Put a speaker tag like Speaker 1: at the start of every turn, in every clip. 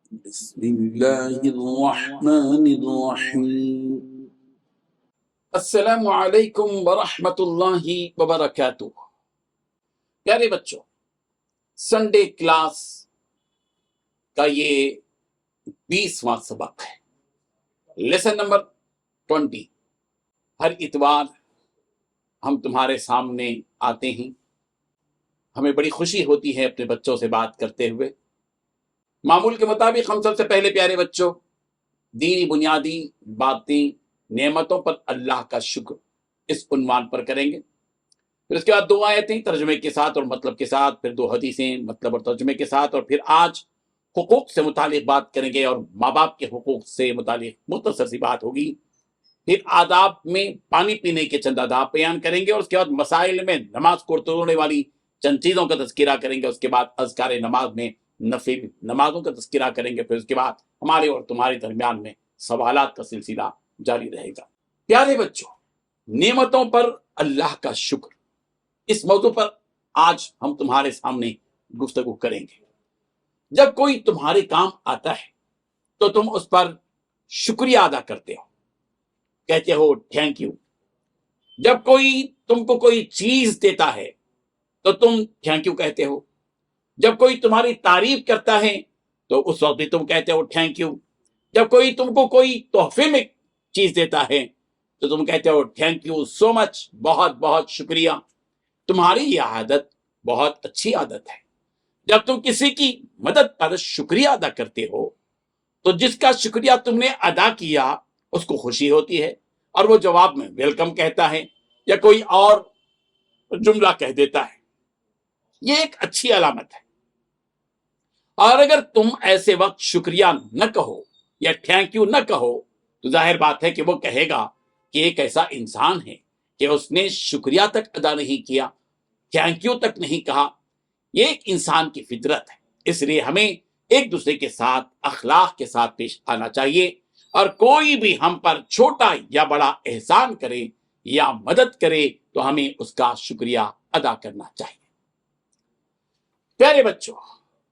Speaker 1: بسم اللہ الرحمن الرحیم۔ السلام علیکم ورحمۃ اللہ وبرکاتہ۔ پیارے بچوں، سنڈے کلاس کا یہ 20واں سبق ہے، لیسن نمبر 20۔ ہر اتوار ہم تمہارے سامنے آتے ہیں، ہمیں بڑی خوشی ہوتی ہے اپنے بچوں سے بات کرتے ہوئے۔ معمول کے مطابق ہم سب سے پہلے پیارے بچوں دینی بنیادی باتیں، نعمتوں پر اللہ کا شکر، اس عنوان پر کریں گے۔ پھر اس کے بعد 2 آیتیں ترجمے کے ساتھ اور مطلب کے ساتھ، پھر 2 حدیثیں مطلب اور ترجمے کے ساتھ، اور پھر آج حقوق سے متعلق بات کریں گے اور ماں باپ کے حقوق سے متعلق مختصر سی بات ہوگی۔ پھر آداب میں پانی پینے کے چند آداب بیان کریں گے، اور اس کے بعد مسائل میں نماز کو توڑنے والی چند چیزوں کا تذکرہ کریں گے۔ اس کے بعد اذکار نماز میں نفل نمازوں کا تذکرہ کریں گے۔ پھر اس کے بعد ہمارے اور تمہارے درمیان میں سوالات کا سلسلہ جاری رہے گا۔ پیارے بچوں، نعمتوں پر اللہ کا شکر، اس موضوع پر آج ہم تمہارے سامنے گفتگو کریں گے۔ جب کوئی تمہارے کام آتا ہے تو تم اس پر شکریہ ادا کرتے ہو، کہتے ہو تھینک یو۔ جب کوئی تم کو کوئی چیز دیتا ہے تو تم تھینک یو کہتے ہو۔ جب کوئی تمہاری تعریف کرتا ہے تو اس وقت بھی تم کہتے ہو تھینک یو۔ جب کوئی تم کو کوئی تحفے میں چیز دیتا ہے تو تم کہتے ہو تھینک یو سو مچ، بہت بہت شکریہ۔ تمہاری یہ عادت بہت اچھی عادت ہے۔ جب تم کسی کی مدد پر شکریہ ادا کرتے ہو تو جس کا شکریہ تم نے ادا کیا اس کو خوشی ہوتی ہے، اور وہ جواب میں ویلکم کہتا ہے یا کوئی اور جملہ کہہ دیتا ہے۔ یہ ایک اچھی علامت ہے۔ اور اگر تم ایسے وقت شکریہ نہ کہو یا تھینک یو نہ کہو تو ظاہر بات ہے کہ وہ کہے گا کہ ایک ایسا انسان ہے کہ اس نے شکریہ تک ادا نہیں کیا، تھینک یو تک نہیں کہا۔ یہ ایک انسان کی فطرت ہے۔ اس لیے ہمیں ایک دوسرے کے ساتھ اخلاق کے ساتھ پیش آنا چاہیے، اور کوئی بھی ہم پر چھوٹا یا بڑا احسان کرے یا مدد کرے تو ہمیں اس کا شکریہ ادا کرنا چاہیے۔ پیارے بچوں،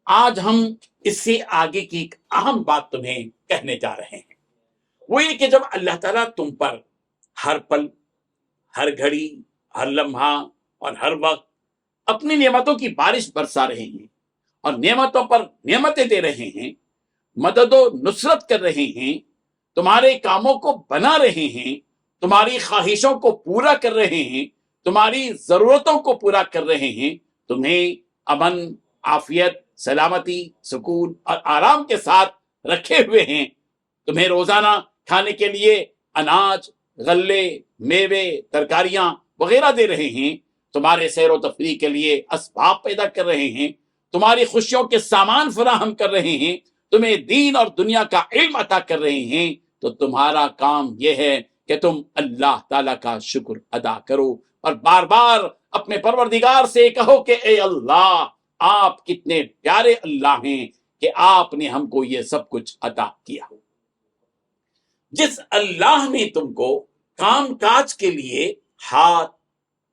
Speaker 1: آج ہم اس سے آگے کی ایک اہم بات تمہیں کہنے جا رہے ہیں۔ وہ یہ کہ جب اللہ تعالیٰ تم پر ہر پل، ہر گھڑی، ہر لمحہ اور ہر وقت اپنی نعمتوں کی بارش برسا رہے ہیں اور نعمتوں پر نعمتیں دے رہے ہیں، مدد و نصرت کر رہے ہیں، تمہارے کاموں کو بنا رہے ہیں، تمہاری خواہشوں کو پورا کر رہے ہیں، تمہاری ضرورتوں کو پورا کر رہے ہیں، تمہیں امن، عافیت، سلامتی، سکون اور آرام کے ساتھ رکھے ہوئے ہیں، تمہیں روزانہ کھانے کے لیے اناج، غلے، میوے، ترکاریاں وغیرہ دے رہے ہیں، تمہارے سیر و تفریح کے لیے اسباب پیدا کر رہے ہیں، تمہاری خوشیوں کے سامان فراہم کر رہے ہیں، تمہیں دین اور دنیا کا علم عطا کر رہے ہیں، تو تمہارا کام یہ ہے کہ تم اللہ تعالیٰ کا شکر ادا کرو اور بار بار اپنے پروردگار سے کہو کہ اے اللہ، آپ کتنے پیارے اللہ ہیں کہ آپ نے ہم کو یہ سب کچھ عطا کیا۔ جس اللہ نے تم کو کام کاج کے لیے ہاتھ،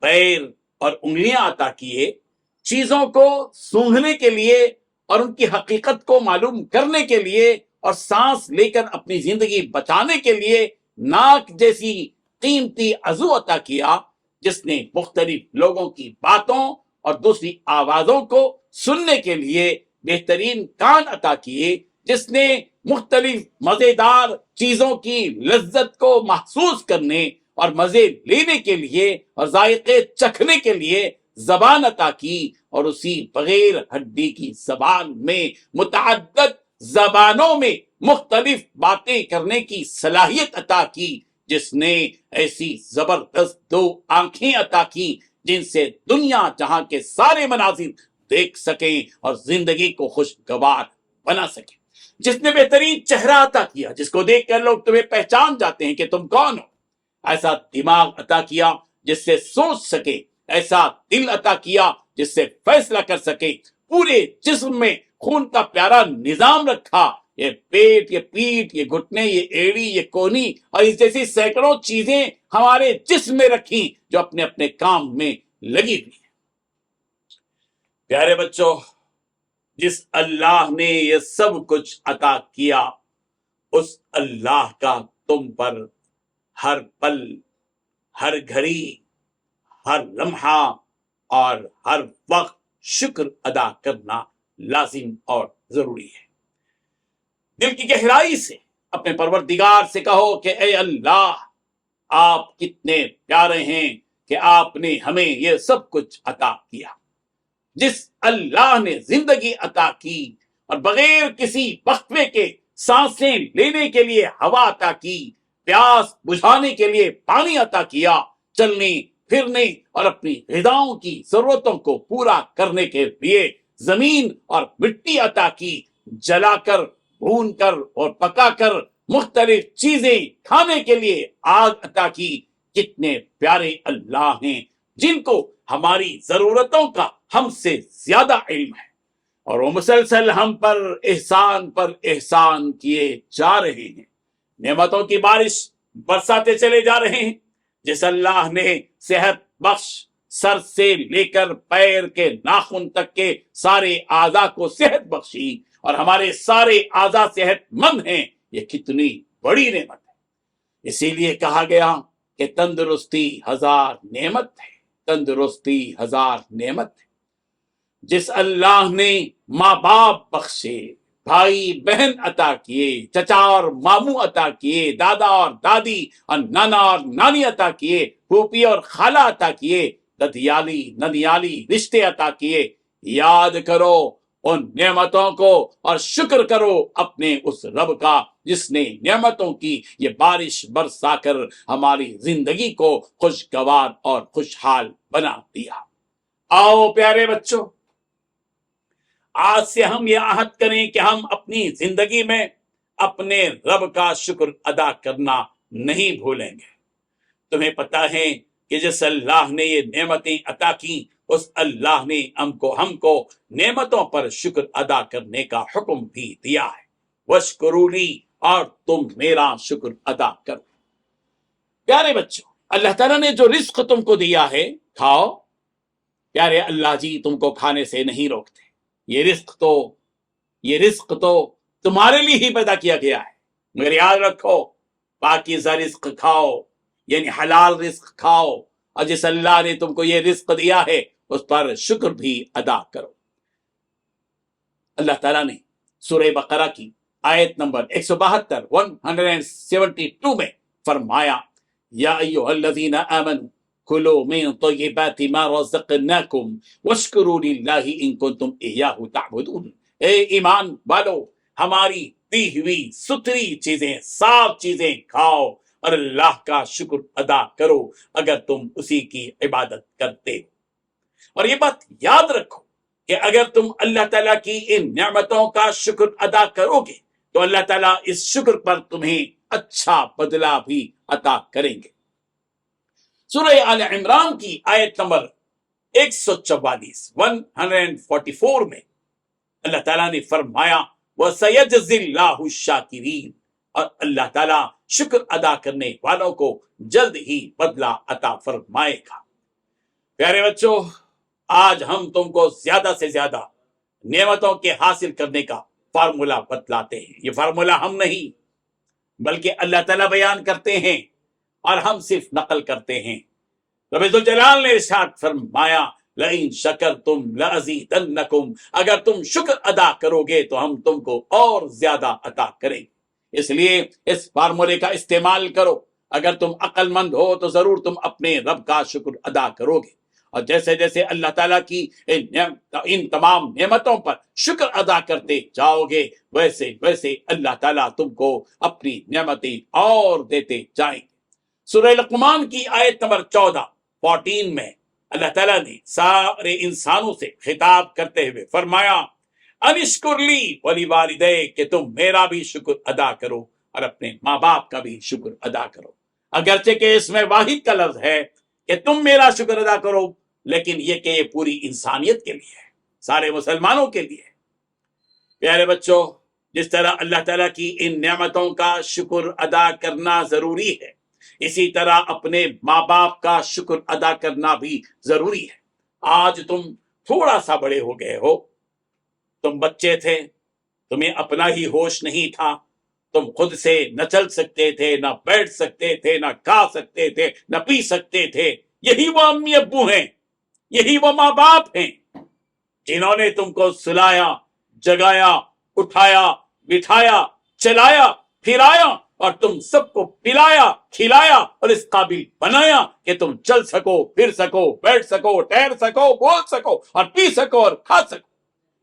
Speaker 1: پیر اور انگلیاں عطا کیے، چیزوں کو سونگھنے کے لیے اور ان کی حقیقت کو معلوم کرنے کے لیے اور سانس لے کر اپنی زندگی بچانے کے لیے ناک جیسی قیمتی عضو عطا کیا، جس نے مختلف لوگوں کی باتوں اور دوسری آوازوں کو سننے کے لیے بہترین کان عطا کیے، جس نے مختلف مزیدار چیزوں کی لذت کو محسوس کرنے اور مزے لینے کے لیے اور ذائقے چکھنے کے لیے زبان عطا کی، اور اسی بغیر ہڈی کی زبان میں متعدد زبانوں میں مختلف باتیں کرنے کی صلاحیت عطا کی، جس نے ایسی زبردست 2 آنکھیں عطا کی جن سے دنیا جہاں کے سارے مناظر دیکھ سکیں اور زندگی کو خوشگوار بنا سکیں، جس نے بہترین چہرہ عطا کیا جس کو دیکھ کر لوگ تمہیں پہچان جاتے ہیں کہ تم کون ہو، ایسا دماغ عطا کیا جس سے سوچ سکے، ایسا دل عطا کیا جس سے فیصلہ کر سکے، پورے جسم میں خون کا پیارا نظام رکھا، یہ پیٹ، یہ پیٹھ، یہ گھٹنے، یہ ایڑی، یہ کونی اور اس جیسی سینکڑوں چیزیں ہمارے جسم میں رکھی جو اپنے اپنے کام میں لگی ہوئی ہیں۔ پیارے بچوں، جس اللہ نے یہ سب کچھ عطا کیا اس اللہ کا تم پر ہر پل، ہر گھڑی، ہر لمحہ اور ہر وقت شکر ادا کرنا لازم اور ضروری ہے۔ دل کی گہرائی سے اپنے پروردگار سے کہو کہ اے اللہ، آپ کتنے پیارے ہیں کہ آپ نے ہمیں یہ سب کچھ عطا کیا۔ جس اللہ نے زندگی عطا کی اور بغیر کسی وقفے کے سانسیں لینے کے لیے ہوا عطا کی، پیاس بجھانے کے لیے پانی عطا کیا، چلنے پھرنے اور اپنی غذاؤں کی ضرورتوں کو پورا کرنے کے لیے زمین اور مٹی عطا کی، جلا کر، بھون کر اور پکا کر مختلف چیزیں کھانے کے لیے آگ عطا کی، کتنے پیارے اللہ ہیں جن کو ہماری ضرورتوں کا ہم سے زیادہ علم ہے، اور وہ مسلسل ہم پر احسان کیے جا رہے ہیں، نعمتوں کی بارش برساتے چلے جا رہے ہیں۔ جس اللہ نے صحت بخش سر سے لے کر پیر کے ناخن تک کے سارے اعضاء کو صحت بخشی اور ہمارے سارے اعضاء صحت مند ہیں، یہ کتنی بڑی نعمت ہے۔ اسی لیے کہا گیا کہ تندرستی ہزار نعمت ہے، تندرستی ہزار نعمت ہے۔ جس اللہ نے ماں باپ بخشے، بھائی بہن عطا کیے، چچا اور ماموں عطا کیے، دادا اور دادی اور نانا اور نانی عطا کیے، پھوپھی اور خالہ عطا کیے، ددیالی ننیالی رشتے عطا کیے، یاد کرو ان نعمتوں کو اور شکر کرو اپنے اس رب کا جس نے نعمتوں کی یہ بارش برسا کر ہماری زندگی کو خوشگوار اور خوشحال بنا دیا۔ آؤ پیارے بچوں، آج سے ہم یہ عہد کریں کہ ہم اپنی زندگی میں اپنے رب کا شکر ادا کرنا نہیں بھولیں گے۔ تمہیں پتا ہے کہ جس اللہ نے یہ نعمتیں عطا کی اس اللہ نے ہم کو نعمتوں پر شکر ادا کرنے کا حکم بھی دیا ہے۔ وشکرولی، اور تم میرا شکر ادا کرو۔ پیارے بچوں، اللہ تعالیٰ نے جو رزق تم کو دیا ہے کھاؤ۔ پیارے اللہ جی تم کو کھانے سے نہیں روکتے، یہ رزق تو تمہارے لیے ہی پیدا کیا گیا ہے، مگر یاد رکھو پاکیزہ رزق کھاؤ، یعنی حلال رزق کھاؤ، اور جس اللہ نے تم کو یہ رزق دیا ہے اس پر شکر بھی ادا کرو۔ اللہ تعالیٰ نے سورہ بقرہ کی آیت نمبر 172 172 میں فرمایا، یا ایھا الذین آمنوا کلوا من طیبات ما رزقناکم واشکروا للہ ان کنتم ایاہ تعبدون۔ اے ایمان والو، ہماری دی ہوئی ستھری چیزیں، صاف چیزیں کھاؤ اور اللہ کا شکر ادا کرو اگر تم اسی کی عبادت کرتے ہو۔ اور یہ بات یاد رکھو کہ اگر تم اللہ تعالیٰ کی ان نعمتوں کا شکر ادا کرو گے تو اللہ تعالیٰ اس شکر پر تمہیں اچھا بدلہ بھی عطا کریں گے۔ سورہ آل عمران کی آیت نمبر 144 میں اللہ تعالیٰ نے فرمایا، وَسَيَجْزِي اللَّهُ الشَّاكِرِينَ، اور اللہ تعالیٰ شکر ادا کرنے والوں کو جلد ہی بدلہ عطا فرمائے گا۔ پیارے بچوں، آج ہم تم کو زیادہ سے زیادہ نعمتوں کے حاصل کرنے کا فارمولا بتلاتے ہیں۔ یہ فارمولا ہم نہیں بلکہ اللہ تعالیٰ بیان کرتے ہیں اور ہم صرف نقل کرتے ہیں۔ رب ذوالجلال نے ارشاد فرمایا، لئن شکرتم لازیدنکم، اگر تم شکر ادا کرو گے تو ہم تم کو اور زیادہ عطا کریں گے۔ اس لیے اس فارمولے کا استعمال کرو۔ اگر تم عقل مند ہو تو ضرور تم اپنے رب کا شکر ادا کرو گے، اور جیسے جیسے اللہ تعالیٰ کی ان تمام نعمتوں پر شکر ادا کرتے جاؤ گے ویسے ویسے اللہ تعالیٰ تم کو اپنی نعمتیں اور دیتے جائیں گے۔ سورہ لقمان کی آیت نمبر 14 میں اللہ تعالیٰ نے سارے انسانوں سے خطاب کرتے ہوئے فرمایا، انشکر لی ولی والدیک، کہ تم میرا بھی شکر ادا کرو اور اپنے ماں باپ کا بھی شکر ادا کرو۔ اگرچہ کہ اس میں واحد کا لفظ ہے کہ تم میرا شکر ادا کرو، لیکن یہ کہ یہ پوری انسانیت کے لیے ہے، سارے مسلمانوں کے لیے ہے۔ پیارے بچوں، جس طرح اللہ تعالیٰ کی ان نعمتوں کا شکر ادا کرنا ضروری ہے، اسی طرح اپنے ماں باپ کا شکر ادا کرنا بھی ضروری ہے۔ آج تم تھوڑا سا بڑے ہو گئے ہو، تم بچے تھے، تمہیں اپنا ہی ہوش نہیں تھا، تم خود سے نہ چل سکتے تھے، نہ بیٹھ سکتے تھے، نہ کھا سکتے تھے، نہ پی سکتے تھے۔ یہی وہ امی ابو ہیں، یہی وہ ماں باپ ہیں جنہوں نے تم کو سلایا، جگایا، اٹھایا، بٹھایا، چلایا، پھرایا اور تم سب کو پلایا، کھلایا اور اس قابل بنایا کہ تم چل سکو، پھر سکو، بیٹھ سکو، ٹہر سکو، بول سکو اور پی سکو اور کھا سکو۔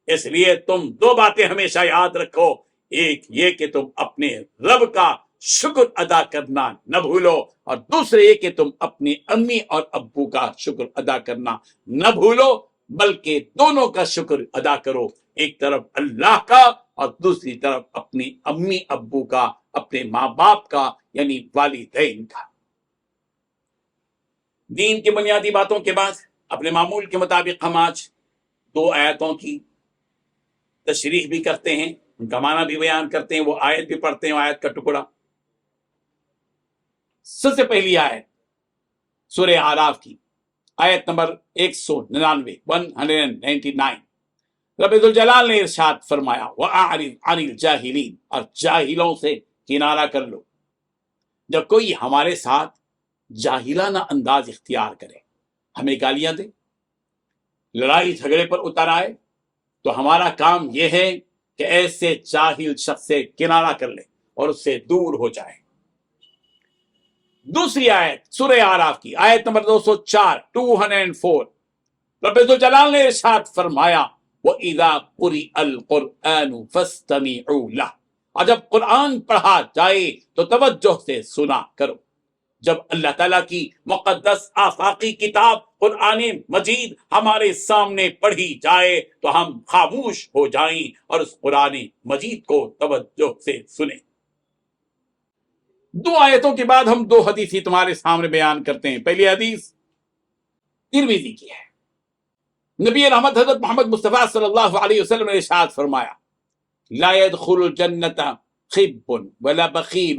Speaker 1: اس لیے تم دو باتیں ہمیشہ یاد رکھو، ایک یہ کہ تم اپنے رب کا شکر ادا کرنا نہ بھولو، اور دوسرے یہ کہ تم اپنی امی اور ابو کا شکر ادا کرنا نہ بھولو، بلکہ دونوں کا شکر ادا کرو، ایک طرف اللہ کا اور دوسری طرف اپنی امی ابو کا، اپنے ماں باپ کا یعنی والدین کا۔ دین کی بنیادی باتوں کے بعد اپنے معمول کے مطابق ہم آج 2 آیتوں کی تشریح بھی کرتے ہیں، ان کا معنی بھی بیان کرتے ہیں، وہ آیت بھی پڑھتے ہیں، آیت کا ٹکڑا۔ سب سے پہلی آیت سورہ اعراف کی آیت نمبر 199 199، رب ذوالجلال نے ارشاد فرمایا وَأَعْرِضْ عَنِ الْجَاهِلِينَ، اور جاہلوں سے کنارہ کر لو۔ جب کوئی ہمارے ساتھ جاہلانہ انداز اختیار کرے، ہمیں گالیاں دے، لڑائی جھگڑے پر اتر آئے، تو ہمارا کام یہ ہے کہ ایسے جاہل شخص سے کنارہ کر لے اور اس سے دور ہو جائے۔ دوسری آیت سورہ اعراف کی آیت نمبر 204 204، رب ذوالجلال نے ارشاد فرمایا وَإِذَا قُرِئَ الْقُرْآنُ فَاسْتَمِعُوا لَهُ، اور جب قرآن پڑھا جائے تو توجہ سے سنا کرو۔ جب اللہ تعالیٰ کی مقدس آفاقی کتاب قرآن مجید ہمارے سامنے پڑھی جائے تو ہم خاموش ہو جائیں اور اس قرآن مجید کو توجہ سے سنیں۔ 2 آیتوں کے بعد ہم 2 حدیثی تمہارے سامنے بیان کرتے ہیں۔ پہلی حدیث ترمذی کی ہے، نبی رحمت حضرت محمد مصطفیٰ صلی اللہ علیہ وسلم نے ارشاد فرمایا لا يدخل الجنت خب ولا بخیل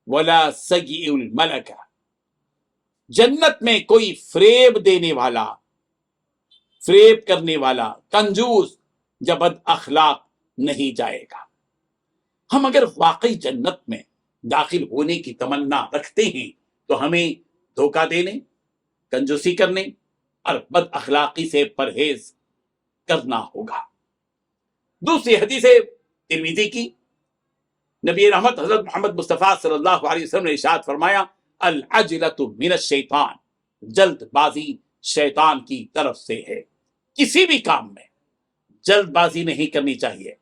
Speaker 1: ولا سیء الملکہ، جنت میں کوئی فریب دینے والا، فریب کرنے والا، کنجوس یا بد اخلاق نہیں جائے گا۔ ہم اگر واقعی جنت میں داخل ہونے کی تمنا رکھتے ہیں تو ہمیں دھوکہ دینے، کنجوسی کرنے اور بد اخلاقی سے پرہیز کرنا ہوگا۔ دوسری حدیث ترمذی کی، نبی رحمت حضرت محمد مصطفیٰ صلی اللہ علیہ وسلم نے ارشاد فرمایا العجلۃ من الشیطان، جلد بازی شیطان کی طرف سے ہے۔ کسی بھی کام میں جلد بازی نہیں کرنی چاہیے،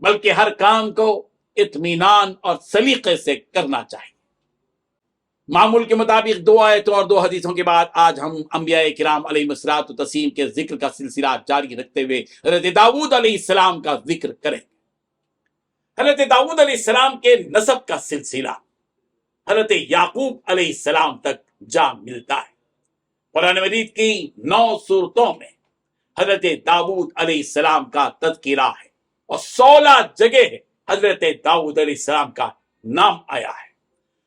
Speaker 1: بلکہ ہر کام کو اطمینان اور سلیقے سے کرنا چاہیے۔ معمول کے مطابق 2 آیتوں اور 2 حدیثوں کے بعد آج ہم انبیاء کرام علیہ الصلوۃ والتسلیم کے ذکر کا سلسلہ جاری رکھتے ہوئے حضرت داؤد علیہ السلام کا ذکر کریں۔ حضرت داؤد علیہ السلام کے نسب کا سلسلہ حضرت یعقوب علیہ السلام تک جا ملتا ہے۔ قرآن مجید کی 9 سورتوں میں حضرت داؤد علیہ السلام کا تذکرہ ہے اور 16 جگہ حضرت داؤد علیہ السلام کا نام آیا ہے۔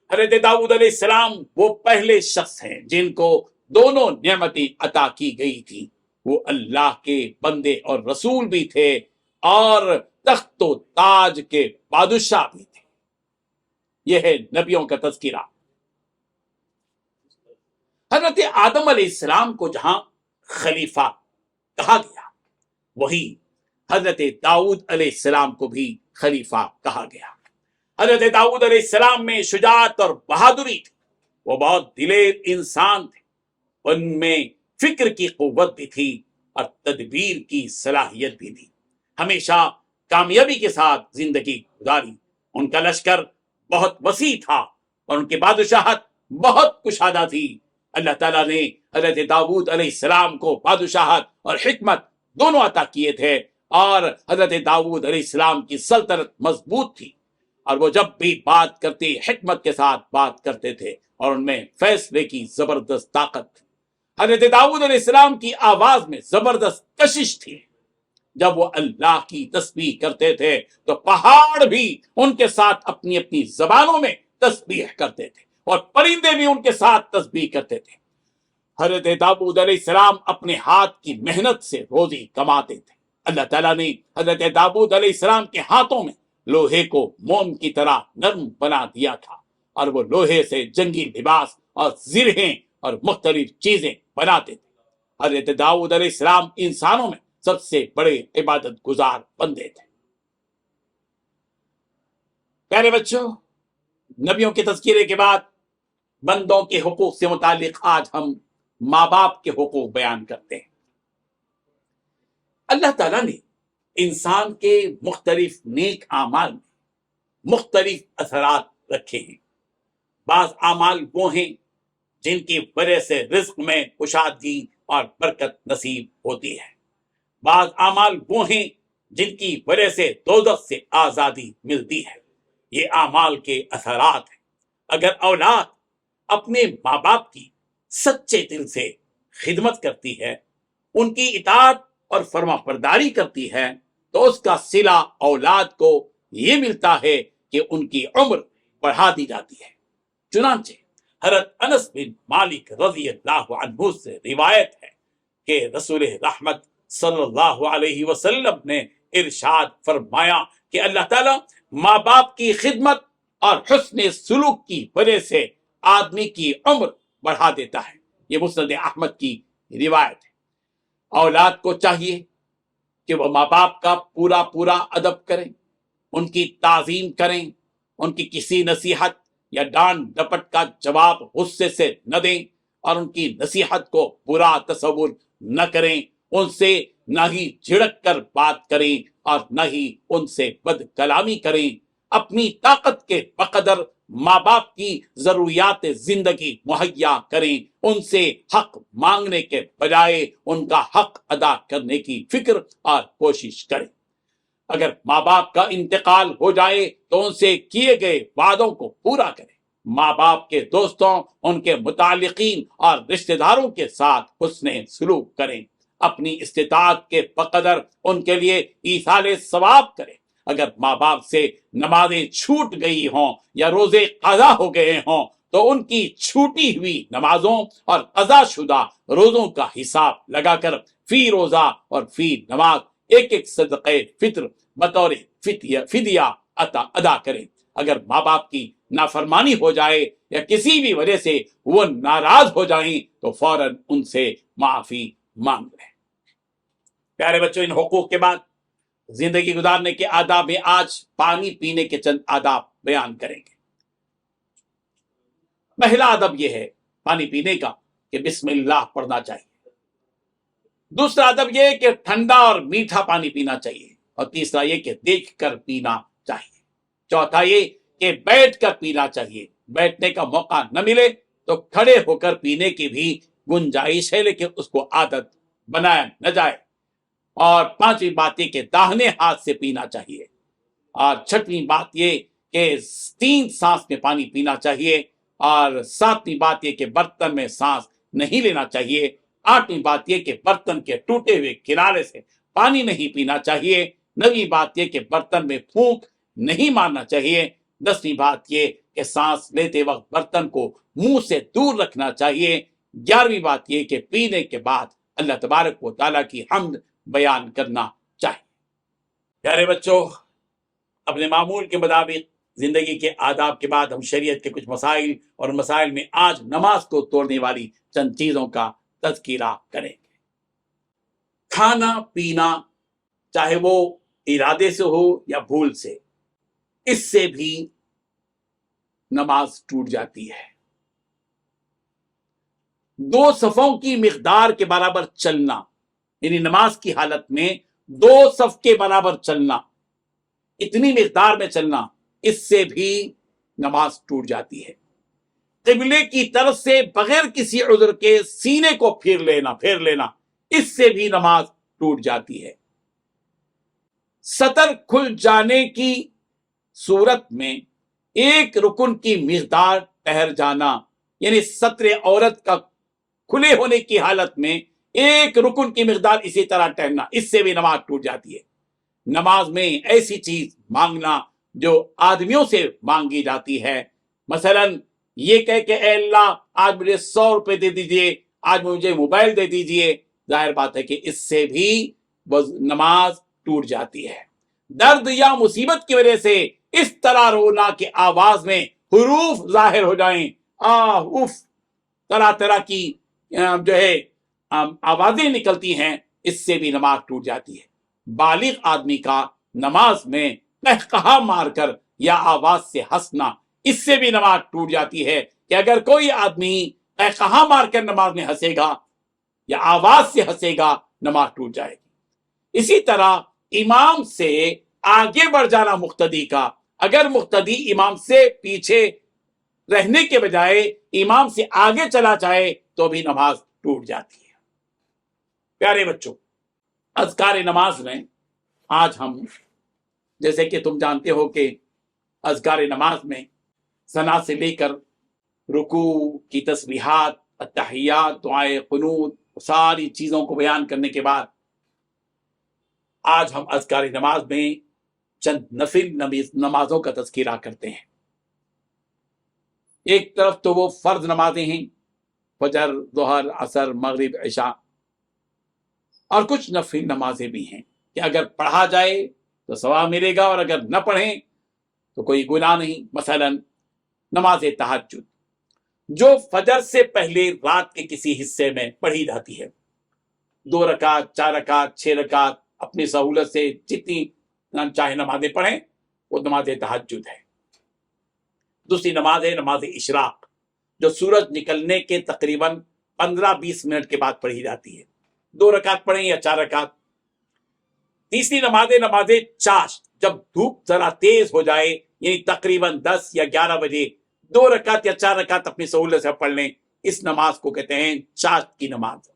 Speaker 1: حضرت داؤد علیہ السلام وہ پہلے شخص ہیں جن کو دونوں نعمتیں عطا کی گئی تھی، وہ اللہ کے بندے اور رسول بھی تھے اور تخت و تاج کے بادشاہ بھی تھے۔ یہ ہے نبیوں کا تذکرہ۔ حضرت آدم علیہ السلام کو جہاں خلیفہ کہا گیا، وہی حضرت داؤد علیہ السلام کو بھی خلیفہ کہا گیا۔ حضرت داؤد علیہ السلام میں شجاعت اور بہادری تھی، وہ بہت دلیر انسان تھے، ان میں فکر کی قوت بھی تھی اور تدبیر کی صلاحیت بھی تھی، ہمیشہ کامیابی کے ساتھ زندگی گزاری۔ ان کا لشکر بہت وسیع تھا اور ان کی بادشاہت بہت کشادہ تھی۔ اللہ تعالیٰ نے حضرت داؤد علیہ السلام کو بادشاہت اور حکمت دونوں عطا کیے تھے، اور حضرت داؤد علیہ السلام کی سلطنت مضبوط تھی، اور وہ جب بھی بات کرتے حکمت کے ساتھ بات کرتے تھے اور ان میں فیصلے کی زبردست طاقت تھی۔ حضرت داؤد علیہ السلام کی آواز میں زبردست کشش تھی، جب وہ اللہ کی تسبیح کرتے تھے تو پہاڑ بھی ان کے ساتھ اپنی اپنی زبانوں میں تسبیح کرتے تھے اور پرندے بھی ان کے ساتھ تسبیح کرتے تھے۔ حضرت داؤد علیہ السلام اپنے ہاتھ کی محنت سے روزی کماتے تھے، اللہ تعالیٰ نے حضرت داؤد علیہ السلام کے ہاتھوں میں لوہے کو موم کی طرح نرم بنا دیا تھا، اور وہ لوہے سے جنگی لباس اور زرہیں اور مختلف چیزیں بناتے تھے۔ حضرت داؤد علیہ السلام انسانوں میں سب سے بڑے عبادت گزار بندے تھے۔ پیارے بچوں، نبیوں کے تذکرے کے بعد بندوں کے حقوق سے متعلق آج ہم ماں باپ کے حقوق بیان کرتے ہیں۔ اللہ تعالیٰ نے انسان کے مختلف نیک اعمال میں مختلف اثرات رکھے ہیں۔ بعض اعمال وہ ہیں جن کی وجہ سے رزق میں کشادگی اور برکت نصیب ہوتی ہے، بعض اعمال وہ ہیں جن کی وجہ سے دوزخ سے آزادی ملتی ہے۔ یہ اعمال کے اثرات ہیں۔ اگر اولاد اپنے ماں باپ کی سچے دل سے خدمت کرتی ہے، ان کی اطاعت اور فرما برداری کرتی ہے، تو اس کا صلہ اولاد کو یہ ملتا ہے کہ ان کی عمر بڑھا دی جاتی ہے۔ چنانچہ حضرت انس بن مالک رضی اللہ عنہ سے روایت ہے کہ رسول رحمت صلی اللہ علیہ وسلم نے ارشاد فرمایا کہ اللہ تعالیٰ ماں باپ کی خدمت اور حسن سلوک کی وجہ سے آدمی کی عمر بڑھا دیتا ہے۔ یہ مسند احمد کی روایت ہے۔ اولاد کو چاہیے کہ وہ ماں باپ کا پورا ادب کریں، ان کی تعظیم کریں، ان کی کسی نصیحت یا ڈانٹ ڈپٹ کا جواب غصے سے نہ دیں، اور ان کی نصیحت کو برا تصور نہ کریں، ان سے نہ ہی جھڑک کر بات کریں اور نہ ہی ان سے بد کلامی کریں۔ اپنی طاقت کے بقدر ماں باپ کی ضروریات زندگی مہیا کریں، ان سے حق مانگنے کے بجائے ان کا حق ادا کرنے کی فکر اور کوشش کریں۔ اگر ماں باپ کا انتقال ہو جائے تو ان سے کیے گئے وعدوں کو پورا کریں۔ ماں باپ کے دوستوں، ان کے متعلقین اور رشتہ داروں کے ساتھ حسن سلوک کریں۔ اپنی استطاعت کے بقدر ان کے لیے ایصال ثواب کریں۔ اگر ماں باپ سے نمازیں چھوٹ گئی ہوں یا روزے قضا ہو گئے ہوں تو ان کی چھوٹی ہوئی نمازوں اور قضا شدہ روزوں کا حساب لگا کر فی روزہ اور فی نماز ایک صدقہ فطر بطور فدیہ ادا کریں۔ اگر ماں باپ کی نافرمانی ہو جائے یا کسی بھی وجہ سے وہ ناراض ہو جائیں تو فوراً ان سے معافی مانگ لیں۔ پیارے بچوں، ان حقوق کے بعد زندگی گزارنے کے آداب میں آج پانی پینے کے چند آداب بیان کریں گے۔ پہلا ادب یہ ہے پانی پینے کا کہ بسم اللہ پڑھنا چاہیے۔ دوسرا ادب یہ کہ ٹھنڈا اور میٹھا پانی پینا چاہیے، اور تیسرا یہ کہ دیکھ کر پینا چاہیے۔ چوتھا یہ کہ بیٹھ کر پینا چاہیے، بیٹھنے کا موقع نہ ملے تو کھڑے ہو کر پینے کی بھی گنجائش ہے، لیکن اس کو عادت بنایا نہ جائے۔ اور پانچویں بات یہ کہ داہنے ہاتھ سے پینا چاہیے۔ اور چھٹویں بات یہ کہ 3 سانس میں پانی پینا چاہیے۔ اور 7ویں بات یہ کہ برتن میں سانس نہیں لینا چاہیے۔ 8ویں بات یہ کہ برتن کے ٹوٹے ہوئے کنارے سے پانی نہیں پینا چاہیے۔ 9ویں بات یہ کہ برتن میں پھونک نہیں مارنا چاہیے۔ 10ویں بات یہ کہ سانس لیتے وقت برتن کو منہ سے دور رکھنا چاہیے۔ 11ویں بات یہ کہ پینے کے بعد اللہ تبارک و تعالیٰ کی حمد بیان کرنا چاہیے۔ پیارے بچوں، اپنے معمول کے مطابق زندگی کے آداب کے بعد ہم شریعت کے کچھ مسائل، اور مسائل میں آج نماز کو توڑنے والی چند چیزوں کا تذکرہ کریں گے۔ کھانا پینا، چاہے وہ ارادے سے ہو یا بھول سے، اس سے بھی نماز ٹوٹ جاتی ہے۔ 2 صفوں کی مقدار کے برابر چلنا، یعنی نماز کی حالت میں 2 صف کے برابر چلنا، اتنی مقدار میں چلنا، اس سے بھی نماز ٹوٹ جاتی ہے۔ قبلے کی طرف سے بغیر کسی عذر کے سینے کو پھیر لینا، اس سے بھی نماز ٹوٹ جاتی ہے۔ سطر کھل جانے کی صورت میں 1 رکن کی مقدار ٹھہر جانا، یعنی سطر عورت کا کھلے ہونے کی حالت میں 1 رکن کی مقدار اسی طرح ٹہرنا، اس سے بھی نماز ٹوٹ جاتی ہے۔ نماز میں ایسی چیز مانگنا جو آدمیوں سے مانگی جاتی ہے، مثلا یہ کہہ کہ اے اللہ آج مجھے 100 روپے دے دیجئے، آج مجھے موبائل دے دیجئے، ظاہر بات ہے کہ اس سے بھی نماز ٹوٹ جاتی ہے۔ درد یا مصیبت کی وجہ سے اس طرح رونا کہ آواز میں حروف ظاہر ہو جائیں، اف، طرح طرح کی جو ہے آوازیں نکلتی ہیں، اس سے بھی نماز ٹوٹ جاتی ہے۔ بالغ آدمی کا نماز میں قہقہا مار کر یا آواز سے ہنسنا، اس سے بھی نماز ٹوٹ جاتی ہے کہ اگر کوئی آدمی قہقہا مار کر نماز میں ہنسے گا یا آواز سے ہنسے گا، نماز ٹوٹ جائے گی۔ اسی طرح امام سے آگے بڑھ جانا مقتدی کا، اگر مقتدی امام سے پیچھے رہنے کے بجائے امام سے آگے چلا جائے تو بھی نماز ٹوٹ جاتی ہے۔ پیارے بچوں، اذکار نماز میں آج ہم، جیسے کہ تم جانتے ہو کہ اذکار نماز میں ثنا سے لے کر رکوع کی تسبیحات، التحیات، دعائے قنوت، ساری چیزوں کو بیان کرنے کے بعد آج ہم اذکار نماز میں چند نفل نمازوں کا تذکرہ کرتے ہیں۔ ایک طرف تو وہ فرض نمازیں ہیں، فجر، ظہر، عصر، مغرب، عشاء، اور کچھ نفل نمازیں بھی ہیں کہ اگر پڑھا جائے تو ثواب ملے گا اور اگر نہ پڑھیں تو کوئی گناہ نہیں۔ مثلا نماز تہجد جو فجر سے پہلے رات کے کسی حصے میں پڑھی جاتی ہے، 2 رکعت، 4 رکعت، 6 رکعت، اپنی سہولت سے جتنی چاہے نمازیں پڑھیں، وہ نماز تہجد ہے۔ دوسری نماز ہے نماز اشراق، جو سورج نکلنے کے تقریباً 15-20 منٹ کے بعد پڑھی جاتی ہے، 2 رکعت پڑھیں یا 4 رکعت۔ تیسری نماز ہے نماز چاشت، جب دھوپ ذرا تیز ہو جائے، یعنی تقریباً 10 یا 11 بجے 2 رکعت یا 4 رکعت اپنی سہولت سے پڑھ لیں، اس نماز کو کہتے ہیں چاشت کی نماز۔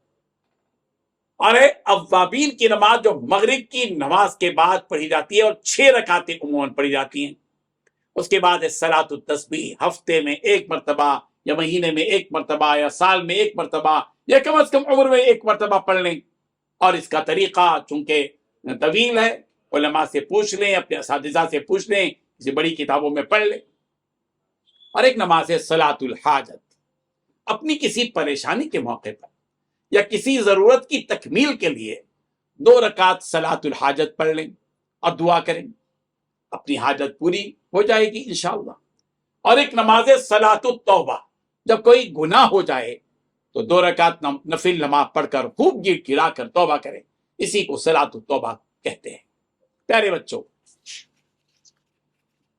Speaker 1: اور ہے اوابین کی نماز، جو مغرب کی نماز کے بعد پڑھی جاتی ہے اور 6 رکعتیں عموماً پڑھی جاتی ہیں۔ اس کے بعد ہے صلاۃ التسبیح، ہفتے میں 1 مرتبہ یا مہینے میں 1 مرتبہ یا سال میں 1 مرتبہ یا کم از کم عمر میں 1 مرتبہ پڑھ لیں۔ اور اس کا طریقہ چونکہ طویل ہے، علماء سے پوچھ لیں، اپنے اساتذہ سے پوچھ لیں، کسی بڑی کتابوں میں پڑھ لیں۔ اور ایک نماز ہے صلاۃ الحاجت، اپنی کسی پریشانی کے موقع پر یا کسی ضرورت کی تکمیل کے لیے 2 رکعت صلاۃ الحاجت پڑھ لیں اور دعا کریں، اپنی حاجت پوری ہو جائے گی انشاءاللہ۔ اور ایک نماز صلاۃ التوبہ، جب کوئی گناہ ہو جائے تو 2 رکعت نفل نماز پڑھ کر خوب گڑ گڑا کر توبہ کریں، اسی کو صلاۃ التوبہ کہتے ہیں۔ پیارے بچوں،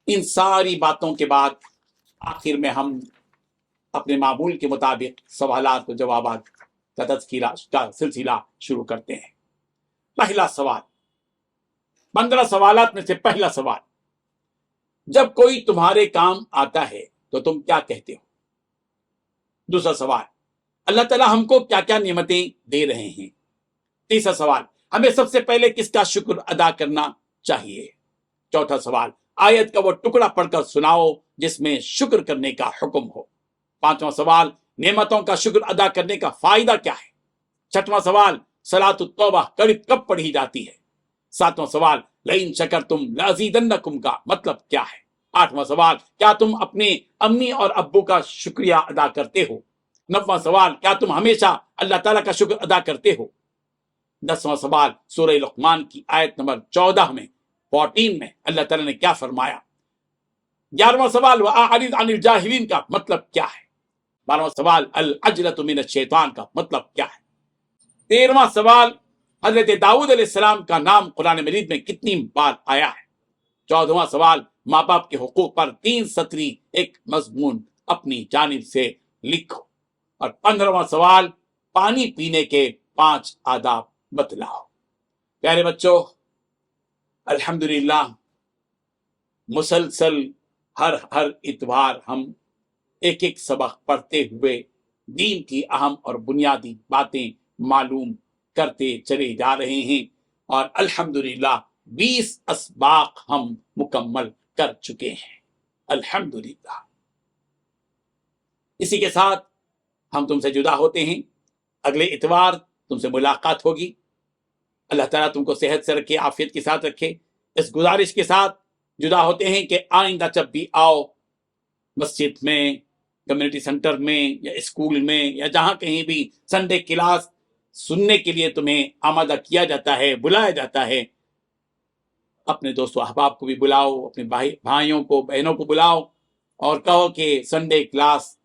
Speaker 1: ان ساری باتوں کے بعد آخر میں ہم اپنے معمول کے مطابق سوالات و جوابات کا تذکرہ کا سلسلہ شروع کرتے ہیں۔ پہلا سوال، 15 سوالات میں سے پہلا سوال، جب کوئی تمہارے کام آتا ہے تو تم کیا کہتے ہو؟ دوسرا سوال، اللہ تعالیٰ ہم کو کیا کیا نعمتیں دے رہے ہیں؟ تیسرا سوال، ہمیں سب سے پہلے کس کا شکر ادا کرنا چاہیے؟ چوتھا سوال، آیت کا وہ ٹکڑا پڑھ کر سناؤ جس میں شکر کرنے کا حکم ہو۔ پانچواں سوال، نعمتوں کا شکر ادا کرنے کا فائدہ کیا ہے؟ چھٹواں سوال، صلاۃ التوبہ کب پڑھی جاتی ہے؟ ساتواں سوال، لئن شکرتم لازیدنکم کا مطلب کیا ہے؟ آٹھواں سوال، کیا تم اپنے امی اور ابو کا شکریہ ادا کرتے ہو؟ نوواں سوال، کیا تم ہمیشہ اللہ تعالیٰ کا شکر ادا کرتے ہو؟ 10واں سوال، سورہ لقمان کی آیت نمبر 14 میں 14 میں اللہ تعالیٰ نے کیا فرمایا؟ 11واں سوال، وَأَعْرِضْ عَنِ الْجَاهِلِينَ کا مطلب کیا ہے؟ 12واں سوال، الْعَجْلَةُ مِنَ الشَّيْطَانِ کا مطلب کیا ہے؟ 13واں سوال، حضرت داؤد علیہ السلام کا نام قرآن مجید میں کتنی بار آیا ہے؟ 14واں سوال، ماں باپ کے حقوق پر 3 سطری ایک مضمون اپنی جانب سے لکھو۔ اور 15واں سوال، پانی پینے کے 5 آداب بتلاؤ۔ پیارے بچوں، الحمدللہ مسلسل ہر اتوار ہم ایک ایک سبق پڑھتے ہوئے دین کی اہم اور بنیادی باتیں معلوم کرتے چلے جا رہے ہیں، اور الحمدللہ 20 اسباق ہم مکمل کر چکے ہیں، الحمدللہ۔ اسی کے ساتھ ہم تم سے جدا ہوتے ہیں، اگلے اتوار تم سے ملاقات ہوگی۔ اللہ تعالیٰ تم کو صحت سے رکھے، عافیت کے ساتھ رکھے۔ اس گزارش کے ساتھ جدا ہوتے ہیں کہ آئندہ جب بھی آؤ، مسجد میں، کمیونٹی سینٹر میں یا اسکول میں یا جہاں کہیں بھی سنڈے کلاس سننے کے لیے تمہیں آمادہ کیا جاتا ہے، بلایا جاتا ہے، اپنے دوستوں احباب کو بھی بلاؤ، اپنے بھائیوں کو بہنوں کو بلاؤ اور کہو کہ سنڈے کلاس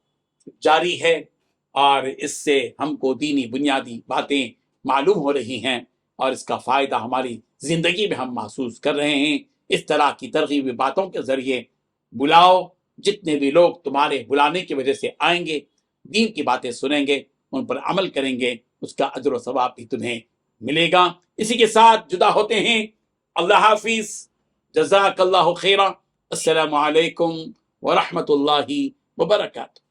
Speaker 1: جاری ہے اور اس سے ہم کو دینی بنیادی باتیں معلوم ہو رہی ہیں اور اس کا فائدہ ہماری زندگی میں ہم محسوس کر رہے ہیں۔ اس طرح کی ترغیبی باتوں کے ذریعے بلاؤ، جتنے بھی لوگ تمہارے بلانے کی وجہ سے آئیں گے، دین کی باتیں سنیں گے، ان پر عمل کریں گے، اس کا اجر و ثواب بھی تمہیں ملے گا۔ اسی کے ساتھ جدا ہوتے ہیں، اللہ حافظ، جزاک اللہ خیرا، السلام علیکم ورحمۃ اللہ وبرکاتہ۔